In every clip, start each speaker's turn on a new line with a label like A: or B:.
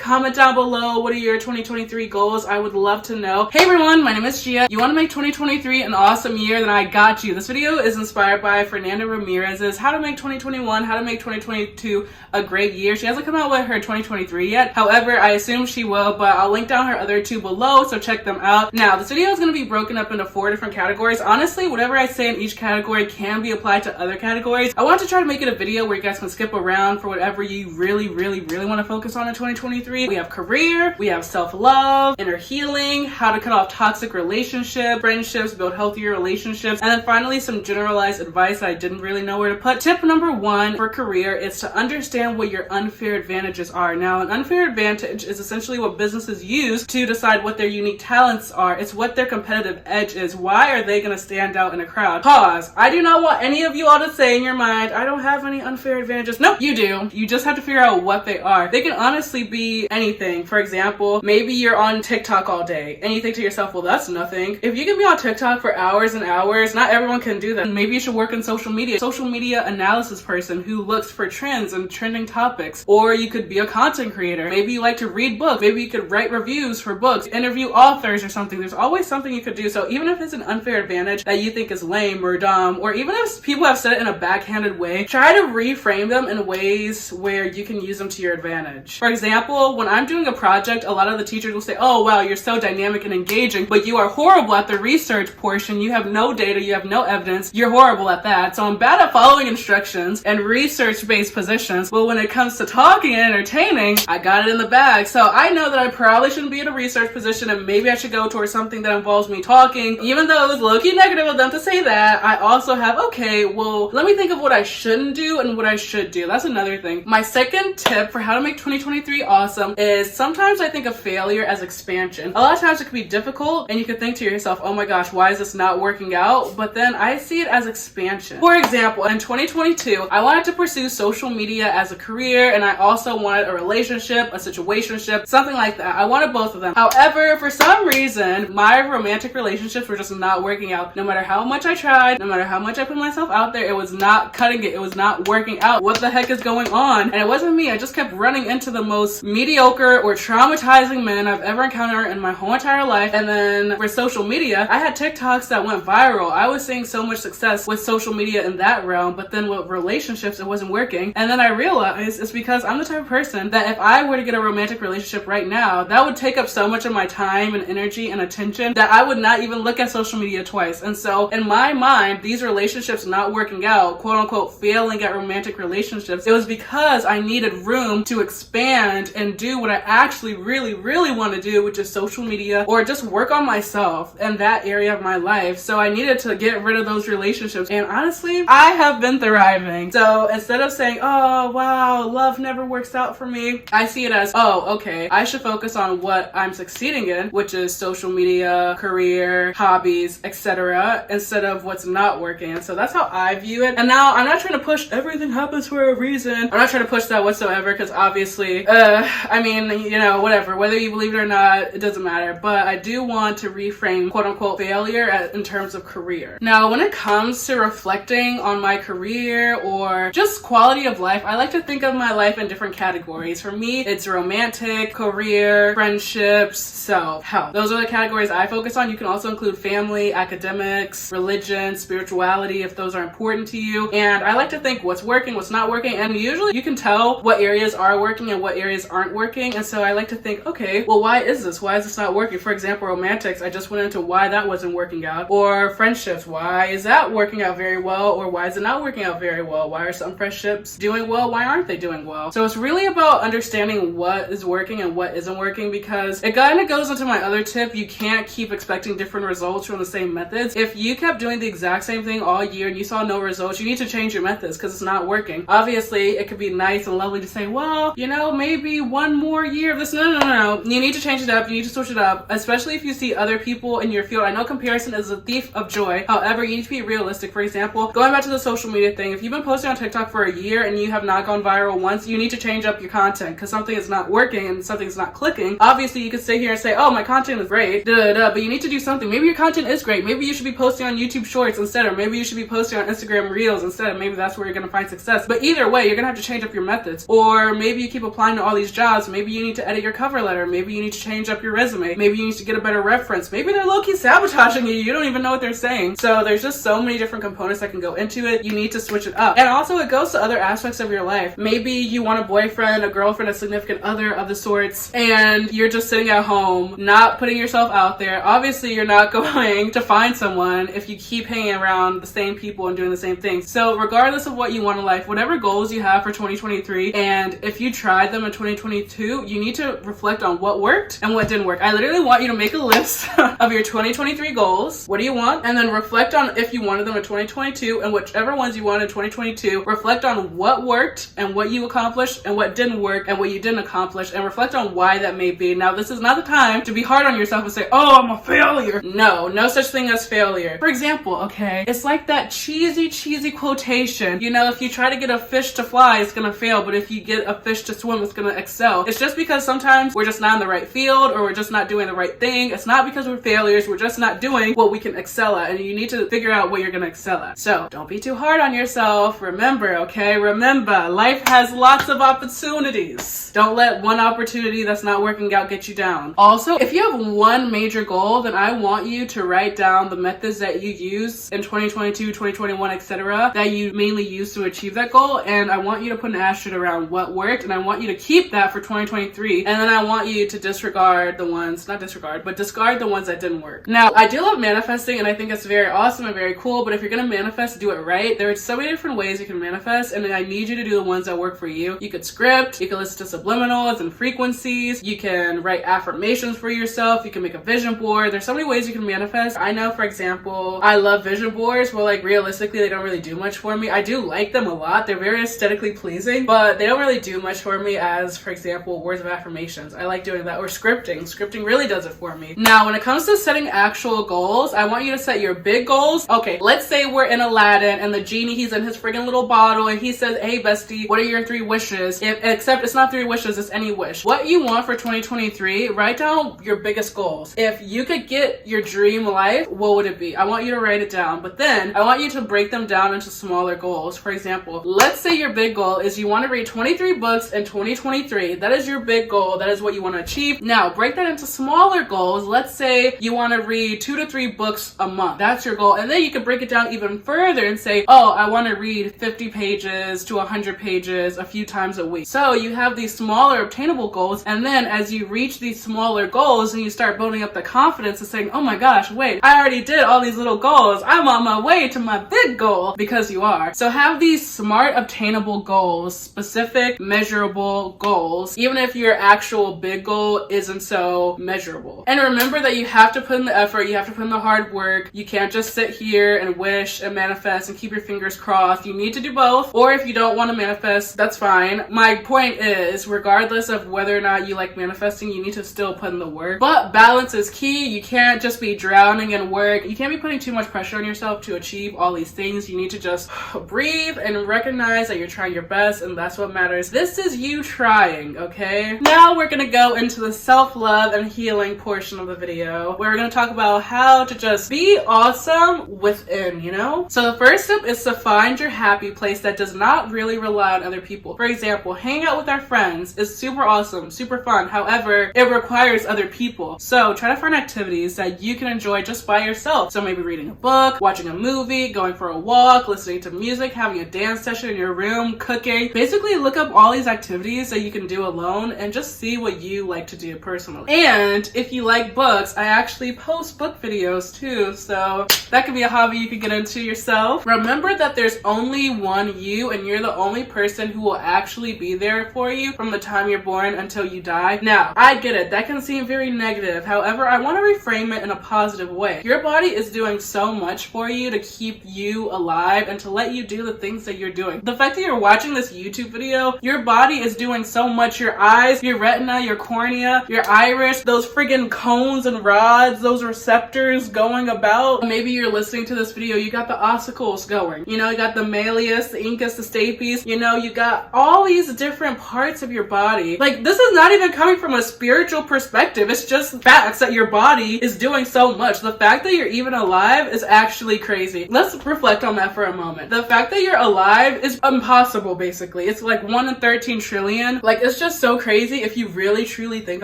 A: comment down below. What are your 2023 goals? I would love to know. Hey everyone, my name is Gia. You want to make 2023 an awesome year? Then I got you. This video is inspired by Fernanda Ramirez's How to Make 2021, How to Make 2022 a Great Year. She hasn't come out with her 2023 yet. However, I assume she will, but I'll link down her other two below, so check them out. Now, this video is going to be broken up into 4 different categories. Honestly, whatever I say in each category can be applied to other categories. I want to try to make it a video where you guys can skip around for whatever you really want to focus on in 2023. We have career, we have self-love, inner healing, how to cut off toxic relationships, friendships, build healthier relationships, and then finally some generalized advice that I didn't really know where to put. Tip number 1 for career is to understand what your unfair advantages are. Now, an unfair advantage is essentially what businesses use to decide what their unique talents are. It's what their competitive edge is. Why are they going to stand out in a crowd? Pause. I do not want any of you all to say in your mind, I don't have any unfair advantages. Nope, you do. You just have to figure out what they are. They can honestly be anything. For example, maybe you're on TikTok all day and you think to yourself, well, that's nothing. If you can be on TikTok for hours and hours, not everyone can do that. Maybe you should work in social media analysis person who looks for trends and trending topics. Or you could be a content creator. Maybe you like to read books. Maybe you could write reviews for books, interview authors or something. There's always something you could do. So even if it's an unfair advantage that you think is lame or dumb, or even if people have said it in a backhanded way, try to reframe them in ways where you can use them to your advantage. For example, when I'm doing a project, a lot of the teachers will say, oh wow, you're so dynamic and engaging, but you are horrible at the research portion. You have no data, you have no evidence, you're horrible at that. So I'm bad at following instructions and research-based positions, but when it comes to talking and entertaining, I got it in the bag. So I know that I probably shouldn't be in a research position and maybe I should go towards something that involves me talking. Even though it was low-key negative of them to say that, I also have, okay, well, let me think of what I shouldn't do and what I should do. That's another thing. My second tip for how to make 2023 awesome is sometimes I think of failure as expansion. A lot of times it can be difficult and you can think to yourself, oh my gosh, why is this not working out? But then I see it as expansion. For example, in 2022, I wanted to pursue social media as a career and I also wanted a relationship, a situationship, something like that. I wanted both of them. However, for some reason, my romantic relationships were just not working out. No matter how much I tried, no matter how much I put myself out there, it was not cutting it. It was not working out. What the heck is going on? And it wasn't me. I just kept running into the most mediocre or traumatizing men I've ever encountered in my whole entire life. And then for social media, I had TikToks that went viral. I was seeing so much success with social media in that realm, but then with relationships, it wasn't working. And then I realized it's because I'm the type of person that if I were to get a romantic relationship right now, that would take up so much of my time and energy and attention that I would not even look at social media twice. And so in my mind, these relationships not working out, quote unquote, failing at romantic relationships, it was because I needed room to expand and do what I actually really want to do, which is social media or just work on myself in that area of my life. So I needed to get rid of those relationships. And honestly, I have been thriving. So instead of saying, oh wow, love never works out for me, I see it as, oh, okay, I should focus on what I'm succeeding in, which is social media, career, hobbies, etc., instead of what's not working. And so that's how I view it. And now I'm not trying to push everything happens for a reason. I'm not trying to push that whatsoever because obviously, I mean, you know, whatever, whether you believe it or not, it doesn't matter. But I do want to reframe quote unquote failure in terms of career. Now, when it comes to reflecting on my career or just quality of life, I like to think of my life in different categories. For me, it's romantic, career, friendships, self-help. Those are the categories I focus on. You can also include family, academics, religion, spirituality, if those are important to you. And I like to think what's working, what's not working. And usually you can tell what areas are working and what areas aren't working. And so I like to think, okay, well, why is this? Why is this not working? For example, romantics, I just went into why that wasn't working out. Or friendships, why is that working out very well? Or why is it not working out very well? Why are some friendships doing well? Why aren't they doing well? So it's really about understanding what is working and what isn't working, because it kind of goes into my other tip. You can't keep expecting different results from the same methods. If you kept doing the exact same thing all year and you saw no results, you need to change your methods because it's not working. Obviously, it could be nice and lovely to say, well, you know, maybe one more year of this. No. You need to change it up. You need to switch it up, especially if you see other people in your field. I know comparison is a thief of joy. However, you need to be realistic. For example, going back to the social media thing, if you've been posting on TikTok for a year and you have not gone viral once, you need to change up your content because something is not working and something's not clicking. Obviously, you could sit here and say, oh, my content is great, but you need to do something. Maybe your content is great. Maybe you should be posting on YouTube Shorts instead, or maybe you should be posting on Instagram Reels instead. Maybe that's where you're going to find success. But either way, you're going to have to change up your methods. Or maybe you keep applying to all these jobs jobs. Maybe you need to edit your cover letter. Maybe you need to change up your resume. Maybe you need to get a better reference. Maybe they're low-key sabotaging you. You don't even know what they're saying. So there's just so many different components that can go into it. You need to switch it up. And also it goes to other aspects of your life. Maybe you want a boyfriend, a girlfriend, a significant other of the sorts, and you're just sitting at home, not putting yourself out there. Obviously, you're not going to find someone if you keep hanging around the same people and doing the same things. So regardless of what you want in life, whatever goals you have for 2023, and if you tried them in 2022, you need to reflect on what worked and what didn't work. I literally want you to make a list of your 2023 goals. What do you want? And then reflect on if you wanted them in 2022, and whichever ones you wanted in 2022, reflect on what worked and what you accomplished and what didn't work and what you didn't accomplish, and reflect on why that may be. Now, this is not the time to be hard on yourself and say, oh, I'm a failure. No such thing as failure. For example, okay, it's like that cheesy quotation. You know, if you try to get a fish to fly, it's gonna fail, but if you get a fish to swim, it's gonna excel. It's just because sometimes we're just not in the right field, or we're just not doing the right thing. It's not because we're failures, we're just not doing what we can excel at, and you need to figure out what you're gonna excel at. So don't be too hard on yourself. Remember, okay, remember, life has lots of opportunities. Don't let one opportunity that's not working out get you down. Also, if you have one major goal, then I want you to write down the methods that you use in 2022, 2021, etc., that you mainly use to achieve that goal, and I want you to put an asterisk around what worked, and I want you to keep that for 2023, and then I want you to discard the ones that didn't work. Now, I do love manifesting, and I think it's very awesome and very cool, but if you're gonna manifest, do it right. There are so many different ways you can manifest, and I need you to do the ones that work for you. You could script, you can listen to subliminals and frequencies, you can write affirmations for yourself, you can make a vision board. There's so many ways you can manifest. I know, for example, I love vision boards, but like realistically, they don't really do much for me. I do like them a lot. They're very aesthetically pleasing, but they don't really do much for me as, for example, words of affirmations. I like doing that, or scripting. Scripting really does it for me. Now, when it comes to setting actual goals, I want you to set your big goals. Okay, let's say we're in Aladdin and the genie, he's in his friggin' little bottle and he says, hey bestie, what are your 3 wishes? Except it's not 3 wishes, it's any wish. What you want for 2023, write down your biggest goals. If you could get your dream life, what would it be? I want you to write it down, but then I want you to break them down into smaller goals. For example, let's say your big goal is you want to read 23 books in 2023. That is your big goal. That is what you want to achieve. Now, break that into smaller goals. Let's say you want to read 2 to 3 books a month. That's your goal. And then you can break it down even further and say, oh, I want to read 50 pages to 100 pages a few times a week. So you have these smaller obtainable goals, and then as you reach these smaller goals and you start building up the confidence and saying, oh my gosh, wait, I already did all these little goals. I'm on my way to my big goal, because you are. So have these smart obtainable goals, specific measurable goals, even if your actual big goal isn't so measurable. And remember that you have to put in the effort, you have to put in the hard work. You can't just sit here and wish and manifest and keep your fingers crossed. You need to do both, or if you don't want to manifest, that's fine. My point is, regardless of whether or not you like manifesting, you need to still put in the work. But balance is key. You can't just be drowning in work. You can't be putting too much pressure on yourself to achieve all these things. You need to just breathe and recognize that you're trying your best, and that's what matters. This is you trying, okay? Now we're gonna go into the self-love and healing portion of the video, where we're gonna talk about how to just be awesome within, you know? So the first step is to find your happy place that does not really rely on other people. For example, hanging out with our friends is super awesome, super fun. However, it requires other people. So try to find activities that you can enjoy just by yourself. So maybe reading a book, watching a movie, going for a walk, listening to music, having a dance session in your room, cooking. Basically, look up all these activities that you can do alone and just see what you like to do personally. And if you like books, I actually post book videos too, so that could be a hobby you could get into yourself. Remember that there's only one you, and you're the only person who will actually be there for you from the time you're born until you die. Now, I get it, that can seem very negative. However, I want to reframe it in a positive way. Your body is doing so much for you to keep you alive and to let you do the things that you're doing. The fact that you're watching this YouTube video, your body is doing so much. Your eyes, your retina, your cornea, your iris, those friggin' cones and rods, those receptors going about. Maybe you're listening to this video, you got the ossicles going. You know, you got the malleus, the incus, the stapes. You know, you got all these different parts of your body. Like, this is not even coming from a spiritual perspective. It's just facts that your body is doing so much. The fact that you're even alive is actually crazy. Let's reflect on that for a moment. The fact that you're alive is impossible, basically. It's like 1 in 13 trillion. Like, it's It's just so crazy if you really truly think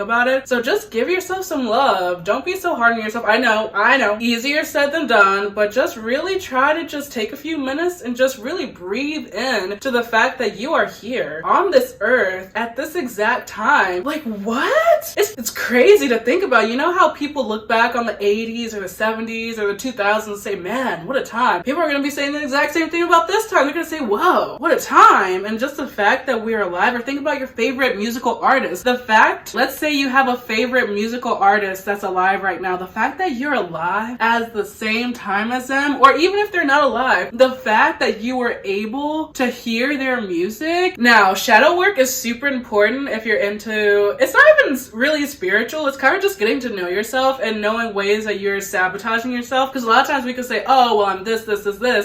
A: about it. So just give yourself some love. Don't be so hard on yourself. I know, easier said than done, but just really try to just take a few minutes and just really breathe in to the fact that you are here on this earth at this exact time. Like, what? It's crazy to think about. You know how people look back on the 80s or the 70s or the 2000s and say, man, what a time. People are going to be saying the exact same thing about this time. They're going to say, whoa, what a time. And just the fact that we're alive, or think about your favorite musical artist. The fact, let's say you have a favorite musical artist that's alive right now. The fact that you're alive at the same time as them, or even if they're not alive, the fact that you were able to hear their music. Now, shadow work is super important if you're into, it's not even really spiritual. It's kind of just getting to know yourself and knowing ways that you're sabotaging yourself. Because a lot of times we could say, oh, well, I'm this,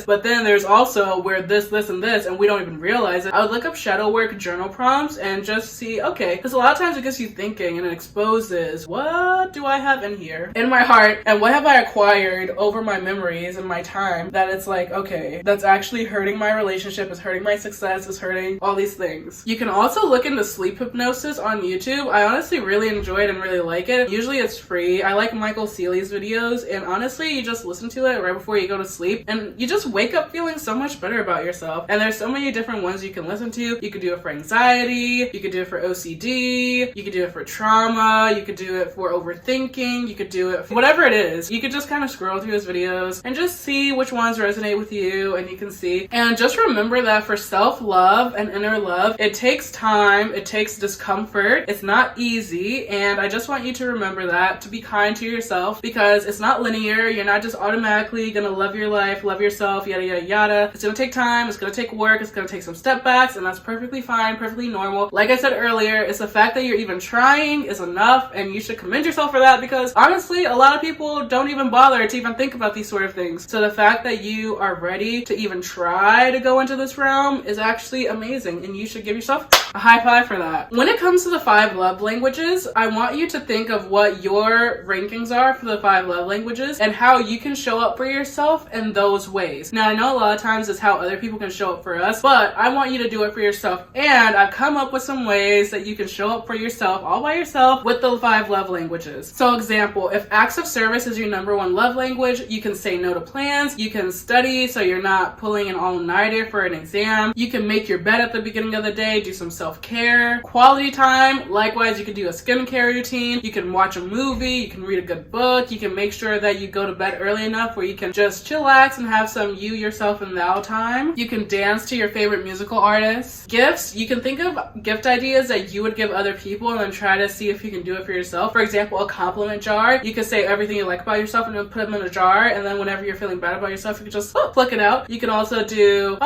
A: but then there's also where this, and this, and we don't even realize it. I would look up shadow work journal prompts and just see, okay, because a lot of times it gets you thinking and it exposes, what do I have in here in my heart, and what have I acquired over my memories and my time that it's like, okay, that's actually hurting my relationship, it's hurting my success, it's hurting all these things. You can also look into sleep hypnosis on YouTube. I honestly really enjoy it and really like it. Usually it's free. I like Michael Seeley's videos, and honestly, you just listen to it right before you go to sleep and you just wake up feeling so much better about yourself. And there's so many different ones you can listen to. You could do it for anxiety, you could do it for OCD, you could do it for trauma, you could do it for overthinking, you could do it for whatever it is. You could just kind of scroll through his videos and just see which ones resonate with you, and you can see. And just remember that for self-love and inner love, it takes time, it takes discomfort, it's not easy, and I just want you to remember that, to be kind to yourself, because it's not linear. You're not just automatically gonna love your life, love yourself, yada yada yada. It's gonna take time, it's gonna take work, it's gonna take some step backs, and that's perfectly fine, perfectly normal. Like I said earlier, it's the fact that you're even trying is enough, and you should commend yourself for that, because honestly, a lot of people don't even bother to even think about these sort of things. So the fact that you are ready to even try to go into this realm is actually amazing, and you should give yourself a high five for that. When it comes to the 5 love languages, I want you to think of what your rankings are for the 5 love languages and how you can show up for yourself in those ways. Now, I know a lot of times it's how other people can show up for us, but I want you to do it for yourself, and I've come up with some ways that you can show up for yourself all by yourself with the 5 love languages. So example, if acts of service is your number 1 love language, you can say no to plans, you can study so you're not pulling an all-nighter for an exam, you can make your bed at the beginning of the day, do some self-care, quality time. Likewise, you can do a skincare routine, you can watch a movie, you can read a good book, you can make sure that you go to bed early enough where you can just chillax and have some you, yourself, and thou time. You can dance to your favorite musical artists. Gifts, you can think of gift ideas that you would give other people and then try to see if you can do it for yourself. For example, a compliment jar. You could say everything you like about yourself and then put them in a jar, and then whenever you're feeling bad about yourself, you can just pluck it out. You can also do,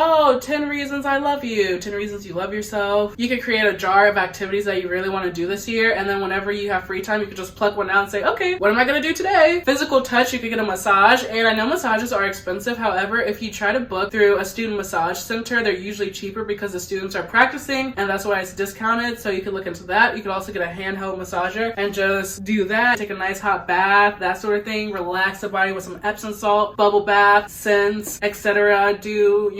A: 10 reasons I love you, 10 reasons you love yourself. You could create a jar of activities that you really want to do this year, and then whenever you have free time, you could just pluck one out and say, okay, what am I going to do today? Physical touch, you could get a massage, and I know massages are expensive. However, if you try to book through a student massage center, they're usually cheaper because the students are practicing, and that's why it's discounted, so you could look into that. You could also get a handheld massager and just do that. Take a nice hot bath, that sort of thing. Relax the body with some Epsom salt, bubble bath, scents, etc. Do,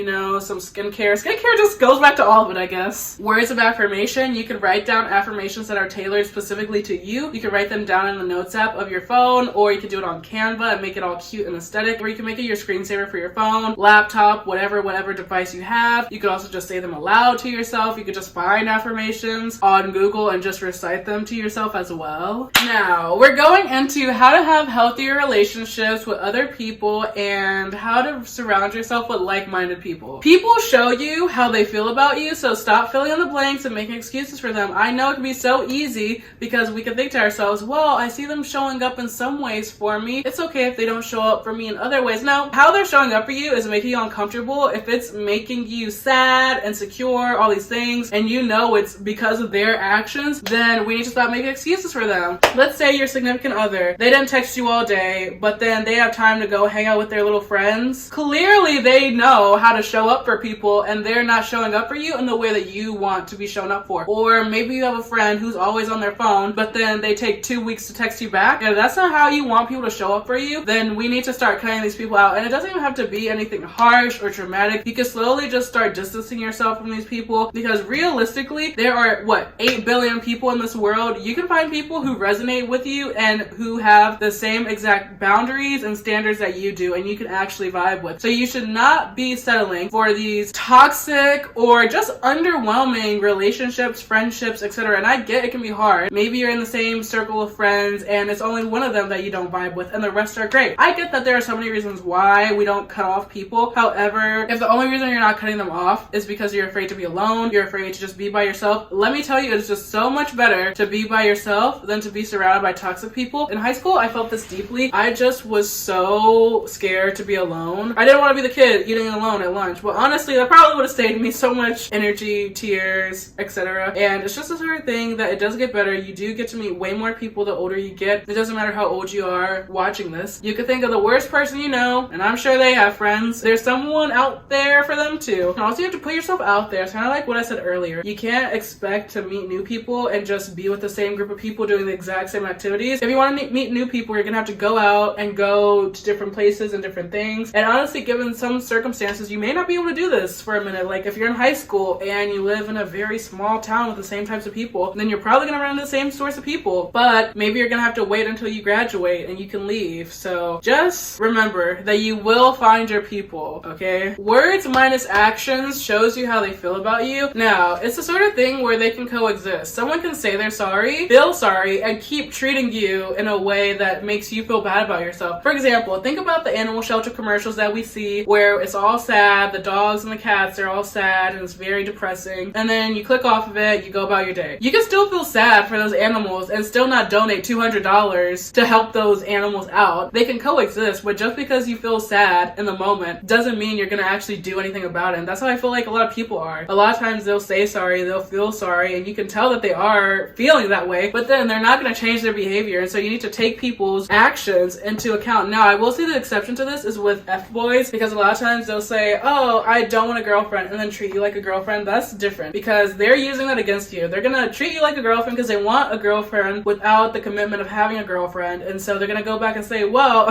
A: some skincare. Skincare just goes back to all of it, I guess. Words of affirmation. You could write down affirmations that are tailored specifically to you. You can write them down in the notes app of your phone, or you can do it on Canva and make it all cute and aesthetic, or you can make it your screensaver for your phone, laptop, whatever device you have. You could also just say them aloud to yourself. You could just find affirmations on Google and just recite them to yourself as well. Now, we're going into how to have healthier relationships with other people and how to surround yourself with like-minded people. People show you how they feel about you, so stop filling in the blanks and making excuses for them. I know it can be so easy because we can think to ourselves, well, I see them showing up in some ways for me. It's okay if they don't show up for me in other ways. No, how they're showing up for you is making you uncomfortable. If it's making you sad, insecure, all these things, and you know it's because of their actions, then we need to stop making excuses for them. Let's say your significant other, they didn't text you all day, but then they have time to go hang out with their little friends. Clearly they know how to show up for people, and they're not showing up for you in the way that you want to be shown up for. Or maybe you have a friend who's always on their phone, but then they take 2 weeks to text you back. If that's not how you want people to show up for you, then we need to start cutting these people out. And it doesn't even have to be anything harsh or dramatic. You can slowly just start distancing yourself from these people, because realistically, there are, what, 8 billion people in this world, you can find people who resonate with you and who have the same exact boundaries and standards that you do, and you can actually vibe with. So you should not be settling for these toxic or just underwhelming relationships, friendships, etc. And I get it can be hard. Maybe you're in the same circle of friends and it's only one of them that you don't vibe with and the rest are great. I get that there are so many reasons why we don't cut off people. However, if the only reason you're not cutting them off is because you're afraid to be alone, you're afraid to just be by yourself, let me tell you, it's just so much better to be by yourself than to be surrounded by toxic people. In high school, I felt this deeply. I just was so scared to be alone. I didn't want to be the kid eating alone at lunch, but honestly, that probably would have saved me so much energy, tears, etc. And it's just a sort of thing that it does get better. You do get to meet way more people the older you get. It doesn't matter how old you are watching this. You could think of the worst person you know, and I'm sure they have friends. There's someone out there for them too. And also, you have to put yourself out there. It's kind of like what I said earlier. You can't expect to meet new people and just be with the same group of people doing the exact same activities. If you want to meet new people, you're gonna have to go out and go to different places and different things. And honestly, given some circumstances, you may not be able to do this for a minute. Like if you're in high school and you live in a very small town with the same types of people, then you're probably gonna run into the same source of people. But maybe you're gonna have to wait until you graduate and you can leave. So just remember that you will find your people, okay? Words minus actions shows you how they feel about you. Now, it's the sort of thing where they can coexist. Someone can say they're sorry, feel sorry, and keep treating you in a way that makes you feel bad about yourself. For example, think about the animal shelter commercials that we see where it's all sad, the dogs and the cats are all sad and it's very depressing, and then you click off of it, you go about your day. You can still feel sad for those animals and still not donate $200 to help those animals out. They can coexist, but just because you feel sad in the moment doesn't mean you're gonna actually do anything about it. And that's how I feel like a lot of people are. A lot of times they'll say sorry, they'll feel sorry, and you can tell that they are feeling that way, but then they're not gonna change their behavior. And so you need to take people's actions into account. Now, I will say the exception to this is with F-boys, because a lot of times they'll say, oh, I don't want a girlfriend, and then treat you like a girlfriend. That's different because they're using that against you. They're gonna treat you like a girlfriend because they want a girlfriend without the commitment of having a girlfriend. And so they're gonna go back and say, well,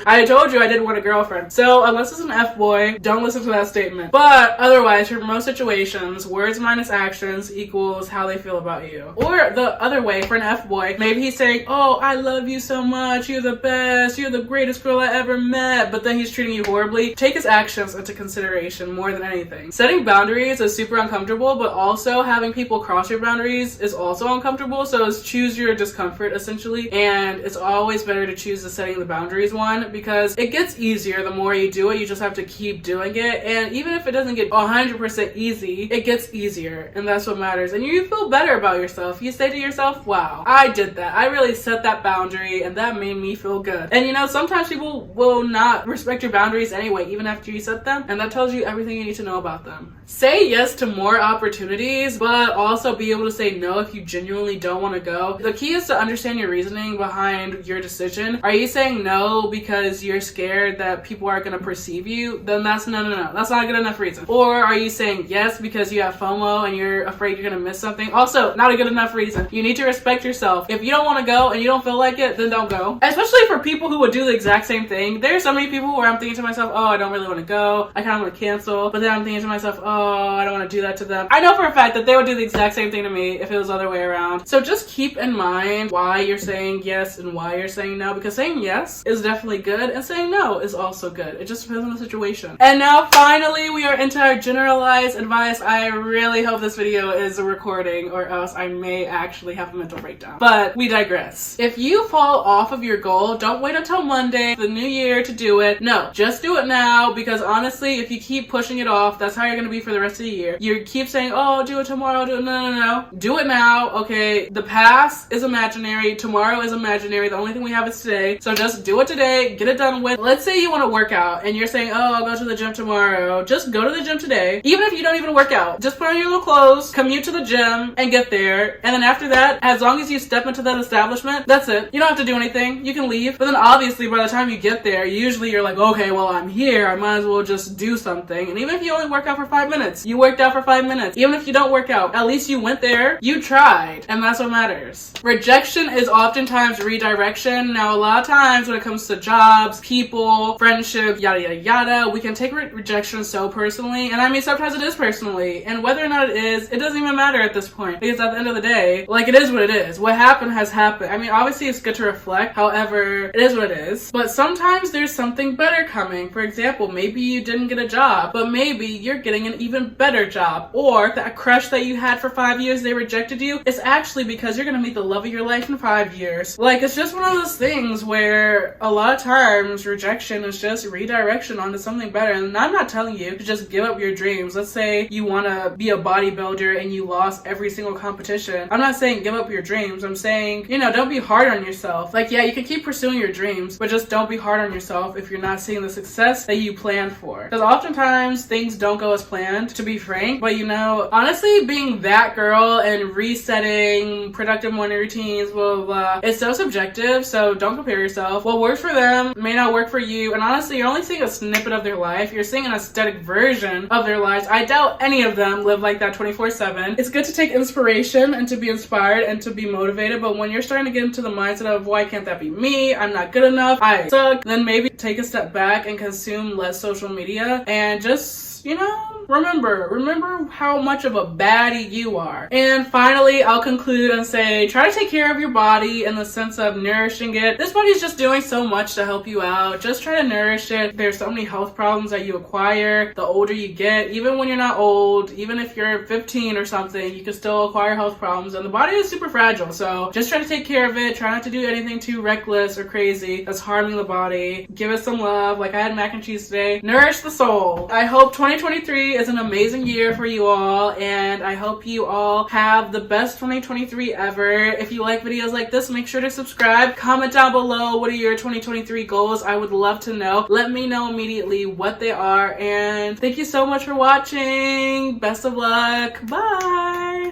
A: I told you I didn't want a girlfriend. So unless it's an F-boy, don't listen to that statement. But otherwise, for most situations, words minus actions equals how they feel about you. Or the other way, for an F-boy, maybe he's saying, oh, I love you so much, you're the best, you're the greatest girl I ever met, but then he's treating you horribly. Take his actions into consideration more than anything. Setting boundaries is super uncomfortable, but also having people cross your boundaries is also uncomfortable. So it's choose your discomfort essentially, and it's always better to choose the setting the boundaries one because it gets easier the more you do it. You just have to keep doing it, and even if it doesn't get 100% easy, it gets easier, and that's what matters. And you feel better about yourself. You say to yourself, wow, I did that. I really set that boundary and that made me feel good. And you know, sometimes people will not respect your boundaries anyway, even after you set them, and that tells you everything you need to know about them. Say yes to more opportunities, but also be able to say no if you genuinely don't want to go. The key is to understand your reasoning behind your decision. Are you saying no because you're scared that people are going to perceive you? Then that's no. That's not a good enough reason. Or are you saying yes because you have FOMO and you're afraid you're going to miss something? Also, not a good enough reason. You need to respect yourself. If you don't want to go and you don't feel like it, then don't go. Especially for people who would do the exact same thing. There's so many people where I'm thinking to myself, oh, I don't really want to go. I kind of want to cancel. But then I'm thinking to myself, oh, I don't want to do that to them. I know for a fact that they would do the exact same thing to me if it was the other way around. So just keep in mind why you're saying yes and why you're saying no, because saying yes is definitely good and saying no is also good. It just depends on the situation. And now finally we are into our generalized advice. I really hope this video is a recording or else I may actually have a mental breakdown. But we digress. If you fall off of your goal, don't wait until Monday, the new year, to do it. No, just do it now, because honestly, if you keep pushing it off, that's how you're gonna be for the rest of the year. You keep saying, oh, do it tomorrow, do it. No. Do it now, okay? The past is imaginary, tomorrow is imaginary, the only thing we have is today. So just do it today, get it done with. Let's say you want to work out and you're saying, oh, I'll go to the gym tomorrow. Just go to the gym today. Even if you don't even work out, just put on your little clothes, commute to the gym and get there. And then after that, as long as you step into that establishment, that's it. You don't have to do anything. You can leave. But then obviously by the time you get there, usually you're like, okay, well, I'm here. I might as well just do something. And even if you only work out for 5 minutes, minutes. You worked out for 5 minutes. Even if you don't work out, at least you went there, you tried, and that's what matters. Rejection is oftentimes redirection. Now, a lot of times when it comes to jobs, people, friendships, yada, yada, yada, we can take rejection so personally. And I mean, sometimes it is personally. And whether or not it is, it doesn't even matter at this point. Because at the end of the day, like, it is what it is. What happened has happened. I mean, obviously it's good to reflect. However, it is what it is. But sometimes there's something better coming. For example, maybe you didn't get a job, but maybe you're getting an even better job. Or that crush that you had for 5 years, they rejected you. It's actually because you're gonna meet the love of your life in 5 years. Like, it's just one of those things where a lot of times rejection is just redirection onto something better. And I'm not telling you to just give up your dreams. Let's say you want to be a bodybuilder and you lost every single competition. I'm not saying give up your dreams. I'm saying, you know, don't be hard on yourself. Like, yeah, you can keep pursuing your dreams, but just don't be hard on yourself if you're not seeing the success that you planned for. Because oftentimes things don't go as planned, to be frank. But you know, honestly, being that girl and resetting productive morning routines, blah, blah, blah, it's so subjective. So don't compare yourself. What works for them may not work for you. And honestly, you're only seeing a snippet of their life. You're seeing an aesthetic version of their lives. I doubt any of them live like that 24/7. It's good to take inspiration and to be inspired and to be motivated. But when you're starting to get into the mindset of, why can't that be me? I'm not good enough. I suck. Then maybe take a step back and consume less social media and just, you know, remember how much of a baddie you are. And finally, I'll conclude and say, try to take care of your body in the sense of nourishing it. This body's just doing so much to help you out. Just try to nourish it. There's so many health problems that you acquire the older you get. Even when you're not old, even if you're 15 or something, you can still acquire health problems, and the body is super fragile. So just try to take care of it. Try not to do anything too reckless or crazy that's harming the body. Give it some love. Like I had mac and cheese today. Nourish the soul. I hope 2023 is an amazing year for you all, and I hope you all have the best 2023 ever. If you like videos like this, make sure to subscribe. Comment down below, what are your 2023 goals? I would love to know. Let me know immediately what they are, and thank you so much for watching. Best of luck. Bye.